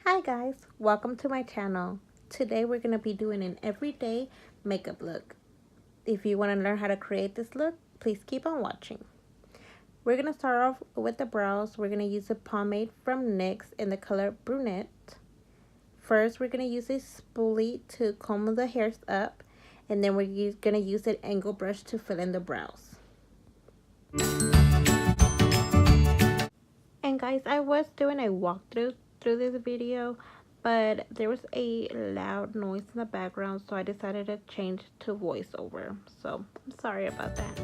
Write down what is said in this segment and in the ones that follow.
Hi guys, welcome to my channel. Today we're going to be doing an everyday makeup look. If you want to learn how to create this look, please keep on watching. We're going to start off with the brows. We're going to use a pomade from NYX in the color Brunette. First, we're going to use a spoolie to comb the hairs up, and then we're going to use an angle brush to fill in the brows. And guys, I was doing a walkthrough through this video, but there was a loud noise in the background, so I decided to change to voiceover. So I'm sorry about that.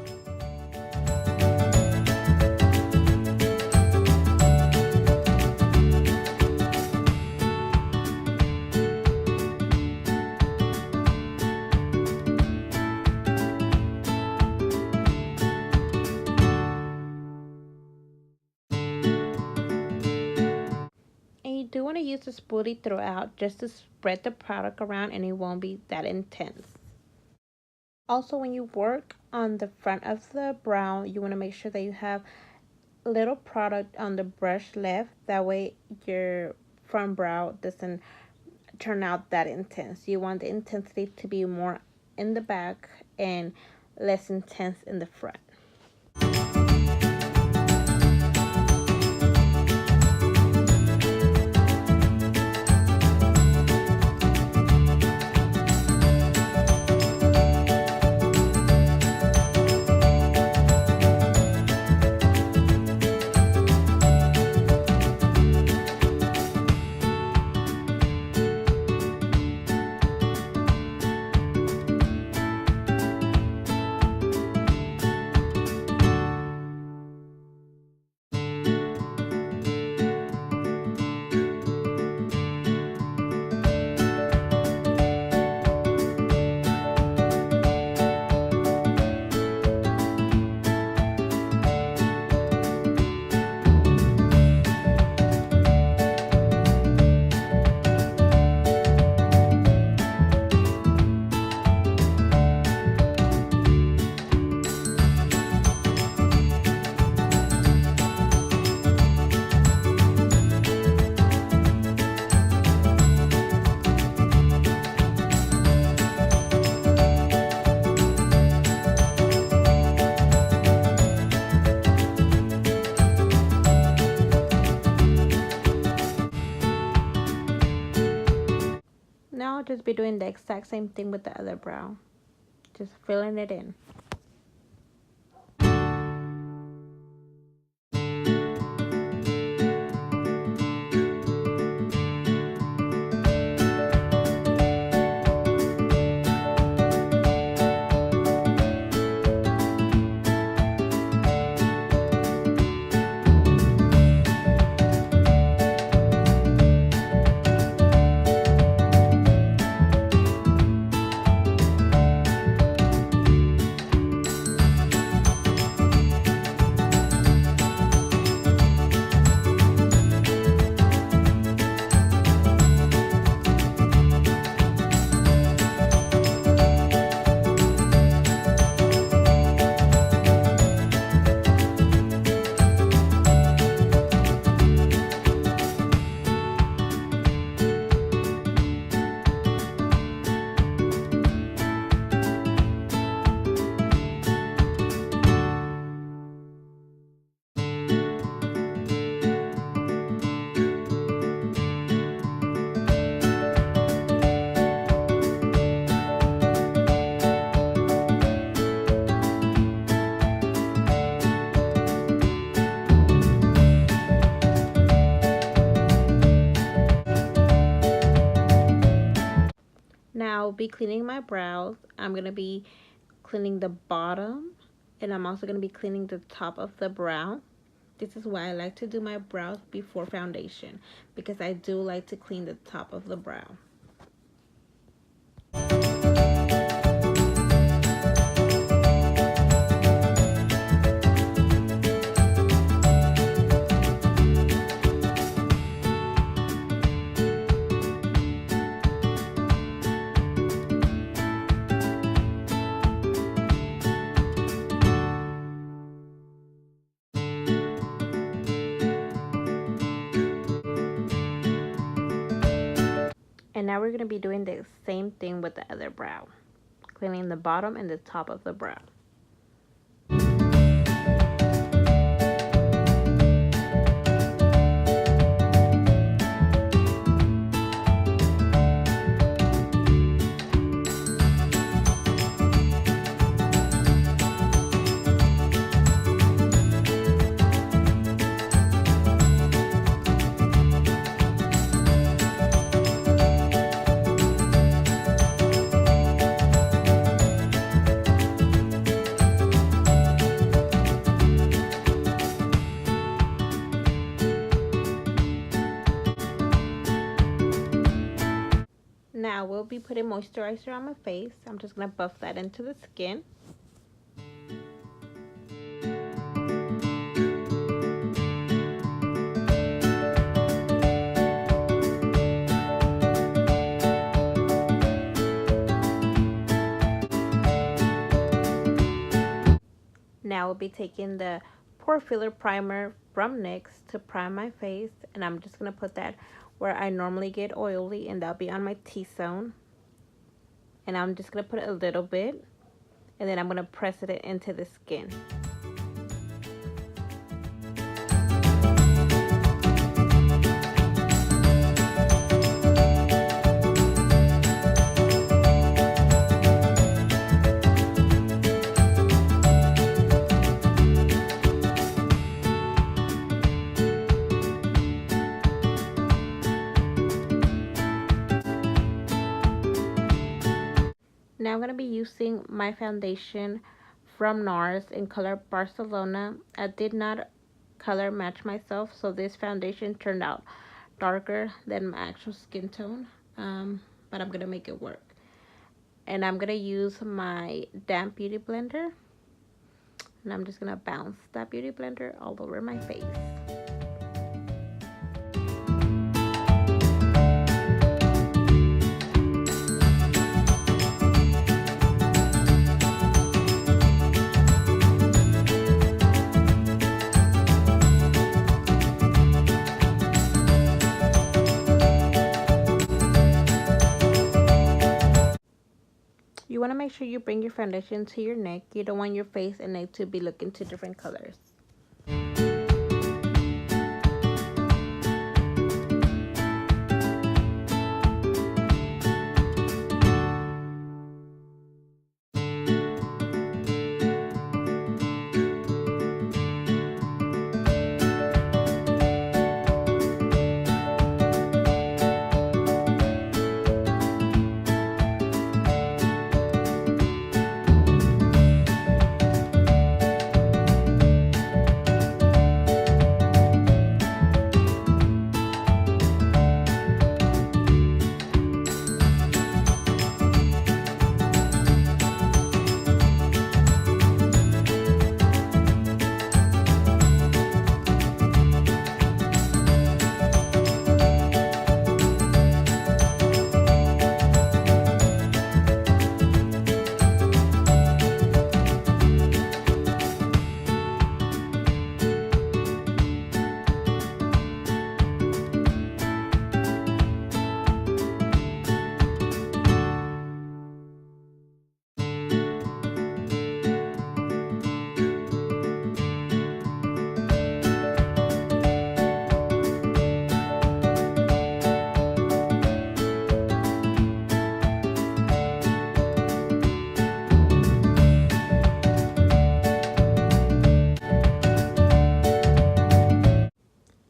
And you do want to use the spoolie throughout just to spread the product around and it won't be that intense. Also, when you work on the front of the brow, you want to make sure that you have little product on the brush left. That way your front brow doesn't turn out that intense. You want the intensity to be more in the back and less intense in the front. Now I'll just be doing the exact same thing with the other brow. Just filling it in. Now I'll be cleaning my brows. I'm going to be cleaning the bottom, and I'm also going to be cleaning the top of the brow. This is why I like to do my brows before foundation, because I do like to clean the top of the brow. And now we're going to be doing the same thing with the other brow, cleaning the bottom and the top of the brow. Now we'll be putting moisturizer on my face. I'm just going to buff that into the skin. Now we'll be taking the pore filler primer from NYX to prime my face, and I'm just going to put that where I normally get oily, and that'll be on my T-zone. And I'm just going to put a little bit, and then I'm going to press it into the skin. Now I'm going to be using my foundation from NARS in color Barcelona. I did not color match myself, so this foundation turned out darker than my actual skin tone, but I'm going to make it work. And I'm going to use my damp beauty blender, and I'm just going to bounce that beauty blender all over my face. You want to make sure you bring your foundation to your neck. You don't want your face and neck to be looking two different colors.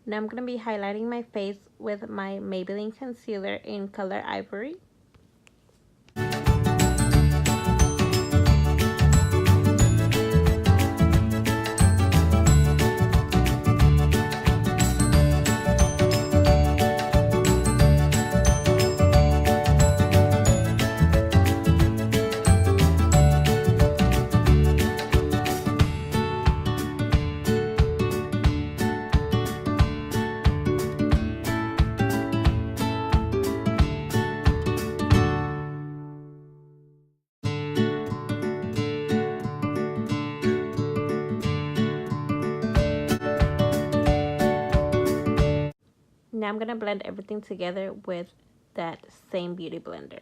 Now I'm going to be highlighting my face with my Maybelline concealer in color Ivory. Now I'm going to blend everything together with that same beauty blender.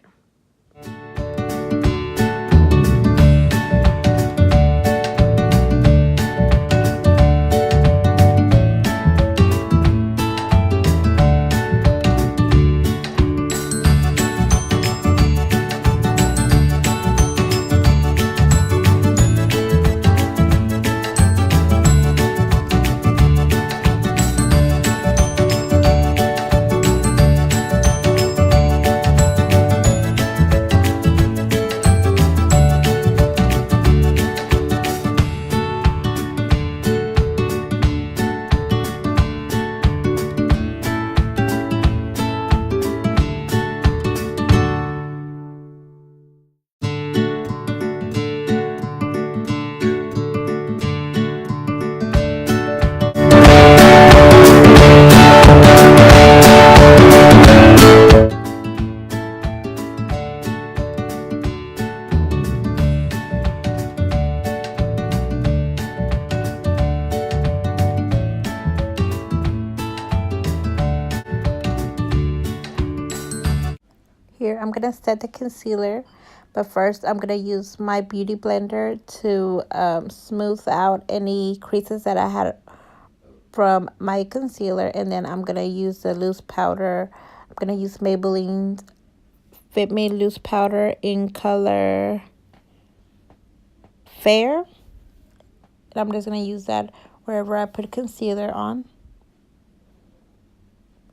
Here I'm going to set the concealer, but first I'm going to use my beauty blender to smooth out any creases that I had from my concealer, and then I'm going to use the loose powder. I'm going to use Maybelline Fit Me Loose Powder in color Fair, and I'm just going to use that wherever I put concealer on,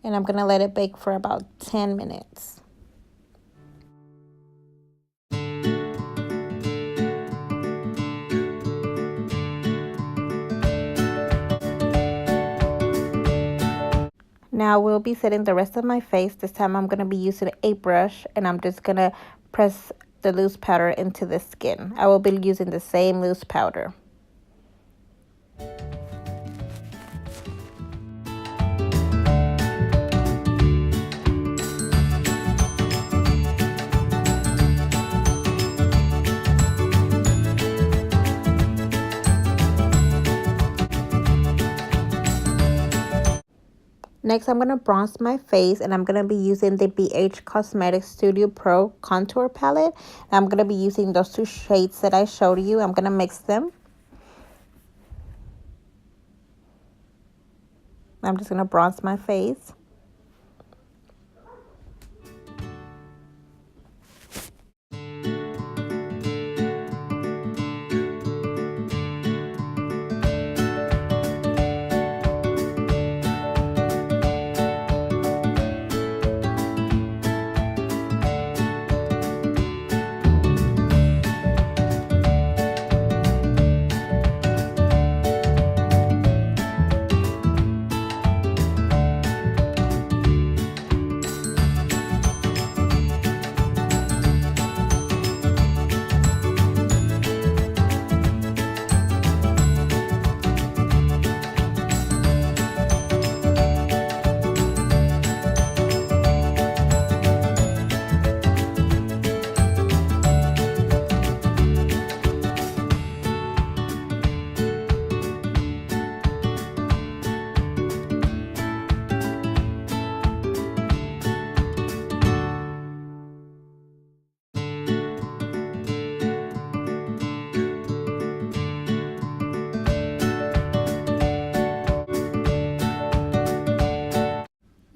and I'm going to let it bake for about 10 minutes. Now we'll be setting the rest of my face. This time I'm going to be using a brush, and I'm just going to press the loose powder into the skin. I will be using the same loose powder. Next, I'm going to bronze my face, and I'm going to be using the BH Cosmetics Studio Pro Contour Palette. I'm going to be using those two shades that I showed you. I'm going to mix them. I'm just going to bronze my face.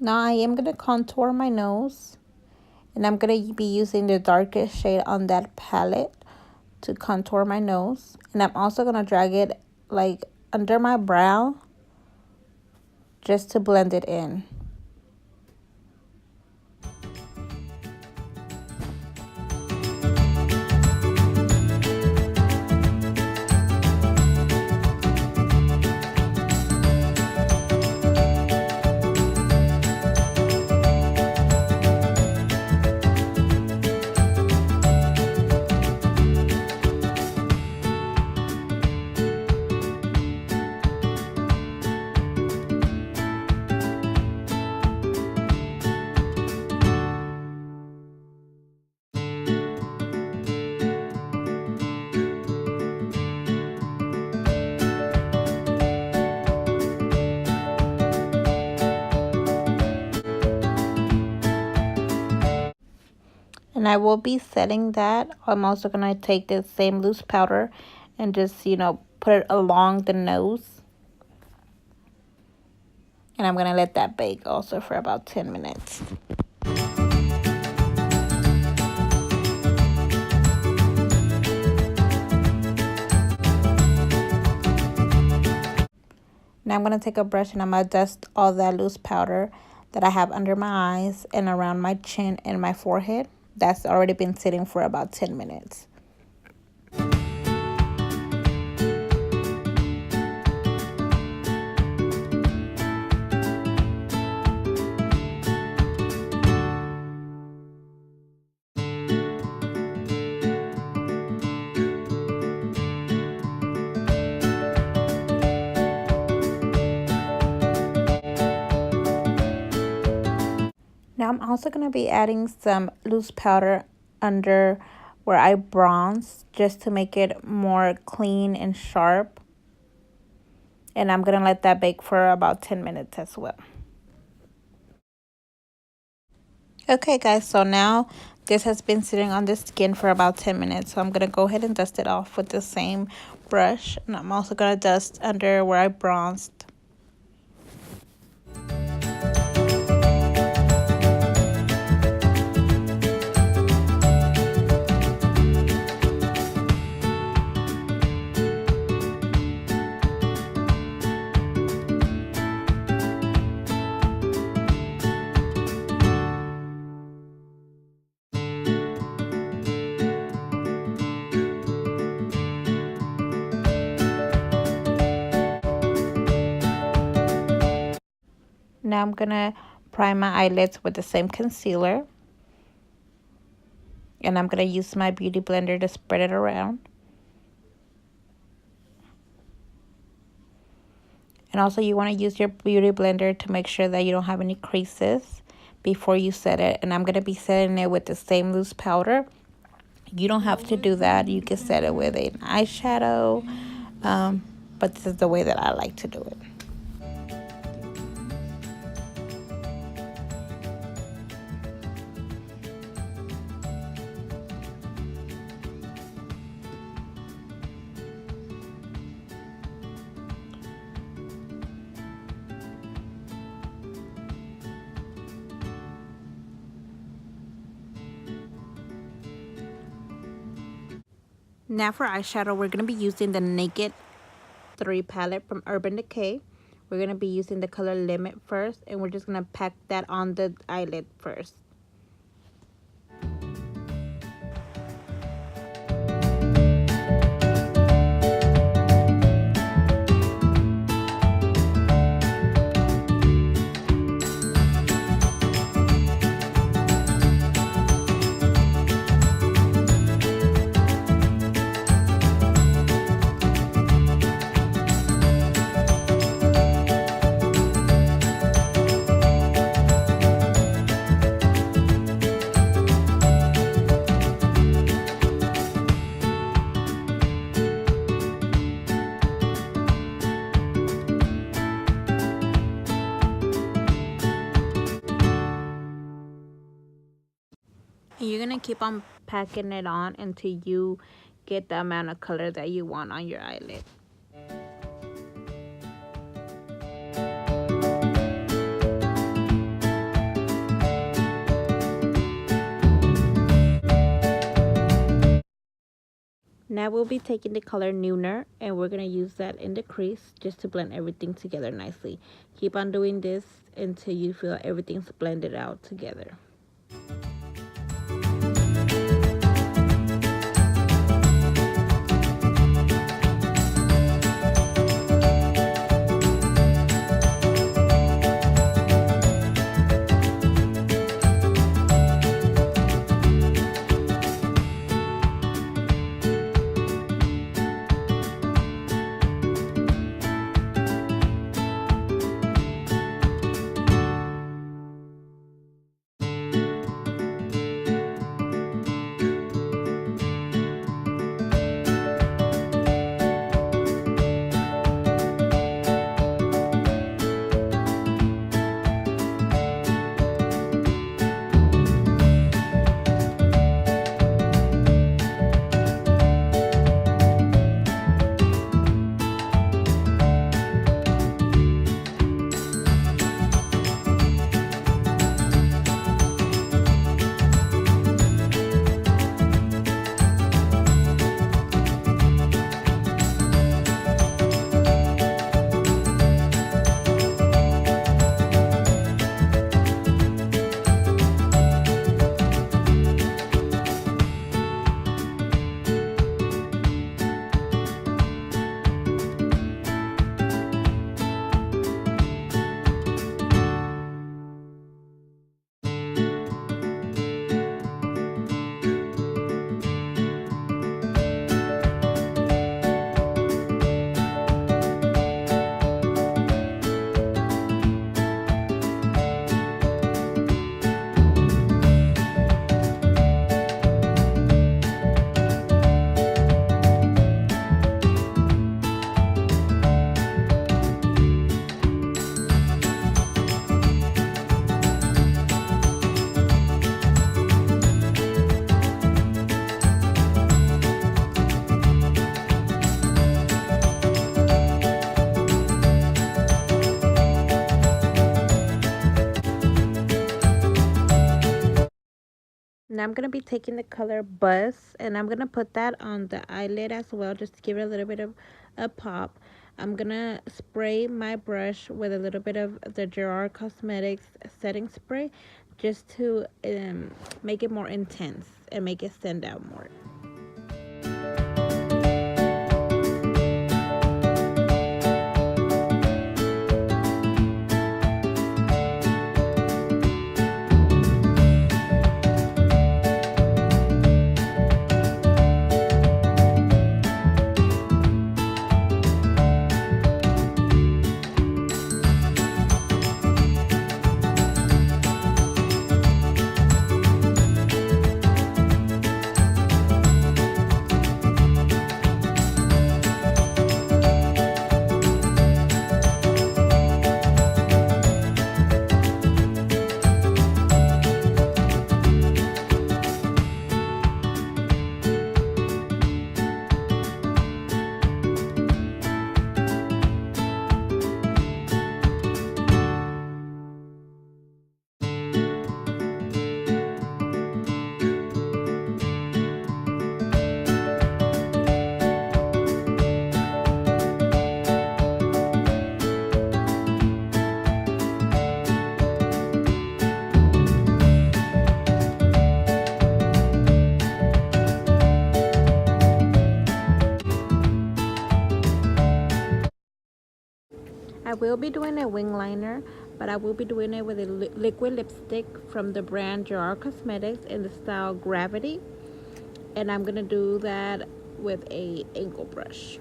Now I am going to contour my nose, and I'm going to be using the darkest shade on that palette to contour my nose. And I'm also going to drag it like under my brow just to blend it in. And I will be setting that. I'm also going to take the same loose powder and just, put it along the nose. And I'm going to let that bake also for about 10 minutes. Now I'm going to take a brush and I'm going to dust all that loose powder that I have under my eyes and around my chin and my forehead. That's already been sitting for about 10 minutes. Now I'm also going to be adding some loose powder under where I bronze just to make it more clean and sharp. And I'm going to let that bake for about 10 minutes as well. Okay guys, so now this has been sitting on the skin for about 10 minutes. So I'm going to go ahead and dust it off with the same brush. And I'm also going to dust under where I bronzed. Now I'm going to prime my eyelids with the same concealer. And I'm going to use my beauty blender to spread it around. And also you want to use your beauty blender to make sure that you don't have any creases before you set it. And I'm going to be setting it with the same loose powder. You don't have to do that. You can set it with an eyeshadow. But this is the way that I like to do it. Now for eyeshadow, we're going to be using the Naked 3 palette from Urban Decay. We're going to be using the color Limit first, and we're just going to pack that on the eyelid first. And you're going to keep on packing it on until you get the amount of color that you want on your eyelid. Now we'll be taking the color Nooner, and we're going to use that in the crease just to blend everything together nicely. Keep on doing this until you feel everything's blended out together. Now I'm going to be taking the color Buzz, and I'm going to put that on the eyelid as well, just to give it a little bit of a pop. I'm going to spray my brush with a little bit of the Gerard Cosmetics setting spray, just to make it more intense and make it stand out more. I will be doing a wing liner, but I will be doing it with a liquid lipstick from the brand Gerard Cosmetics in the style Gravity. And I'm going to do that with a angle brush.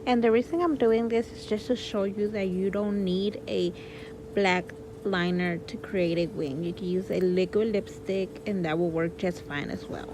And the reason I'm doing this is just to show you that you don't need a black liner to create a wing. You can use a liquid lipstick and that will work just fine as well.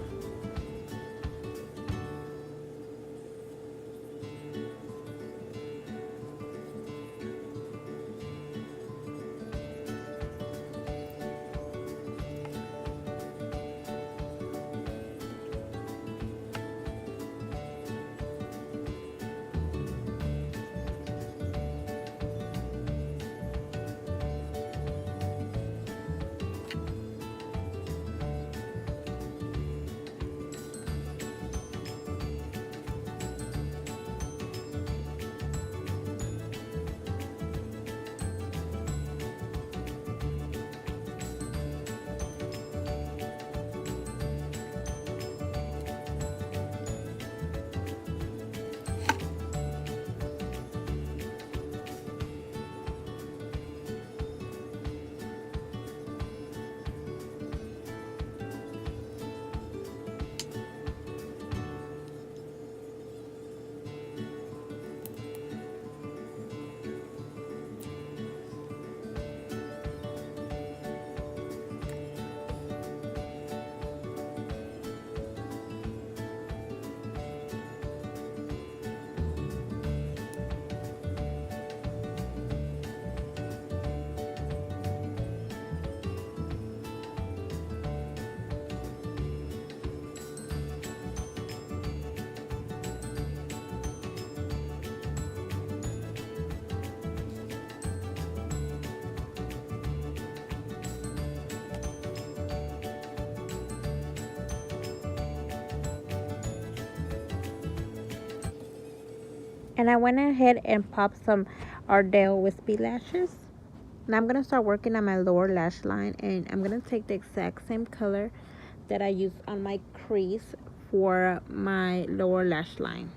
And I went ahead and popped some Ardell Wispy lashes. Now I'm going to start working on my lower lash line, and I'm going to take the exact same color that I used on my crease for my lower lash line.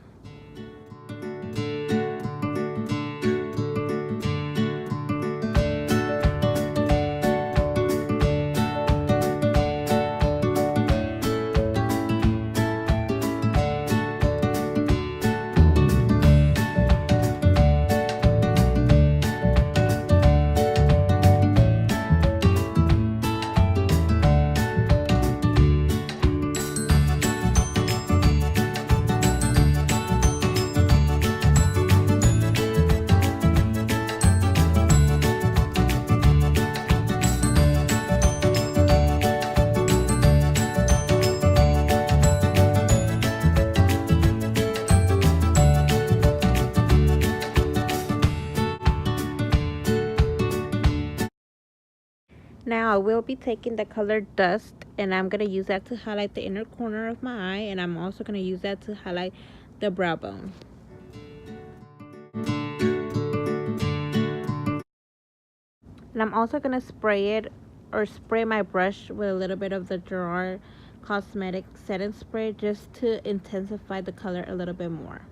Now I will be taking the color Dust, and I'm going to use that to highlight the inner corner of my eye, and I'm also going to use that to highlight the brow bone. And I'm also going to spray my brush with a little bit of the Gerard Cosmetic setting spray just to intensify the color a little bit more.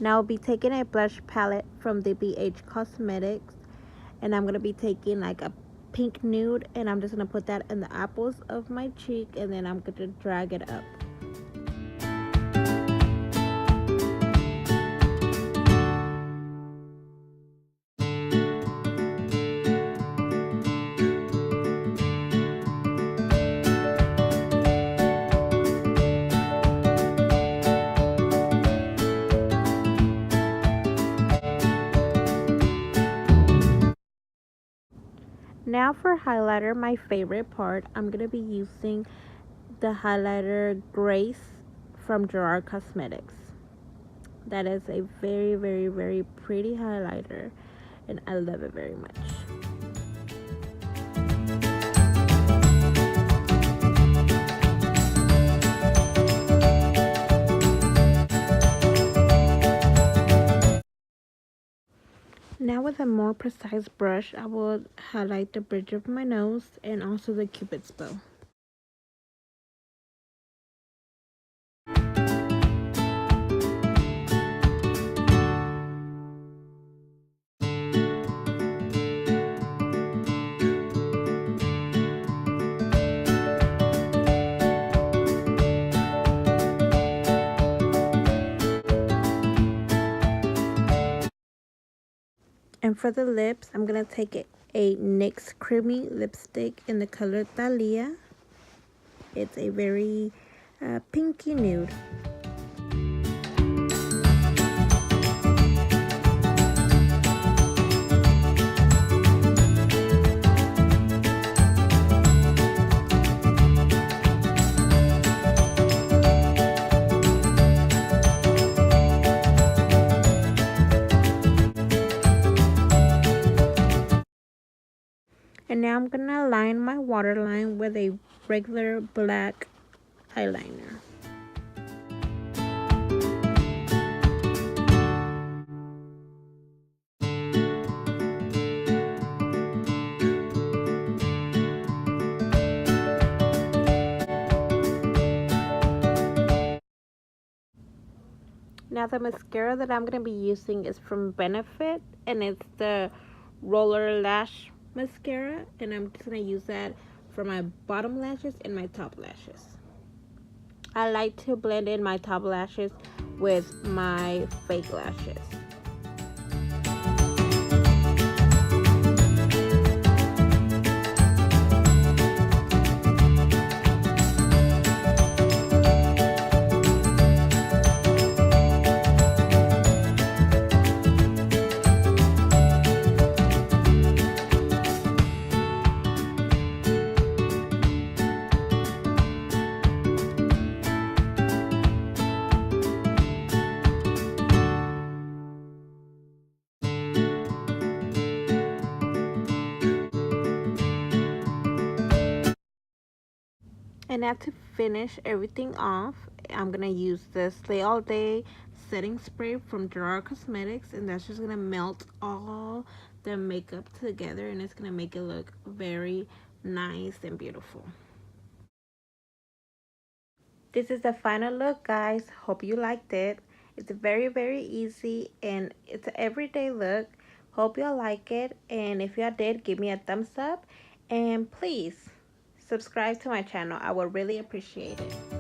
Now I'll be taking a blush palette from the BH Cosmetics, and I'm going to be taking like a pink nude, and I'm just going to put that in the apples of my cheek, and then I'm going to drag it up. Now for highlighter, my favorite part, I'm going to be using the highlighter Grace from Gerard Cosmetics. That is a very, very, very pretty highlighter, and I love it very much. Now with a more precise brush, I will highlight the bridge of my nose and also the Cupid's bow. And for the lips, I'm going to take a NYX Creamy lipstick in the color Thalia. It's a very pinky nude. And now I'm going to line my waterline with a regular black eyeliner. Now the mascara that I'm going to be using is from Benefit, and it's the Roller Lash Mascara, and I'm just going to use that for my bottom lashes and my top lashes. I like to blend in my top lashes with my fake lashes. And now to finish everything off, I'm going to use the Slay All Day setting spray from Gerard Cosmetics, and that's just going to melt all the makeup together, and it's going to make it look very nice and beautiful. This is the final look, guys. Hope you liked it. It's very easy and it's an everyday look. Hope y'all like it, and if y'all did, give me a thumbs up and please subscribe to my channel. I would really appreciate it.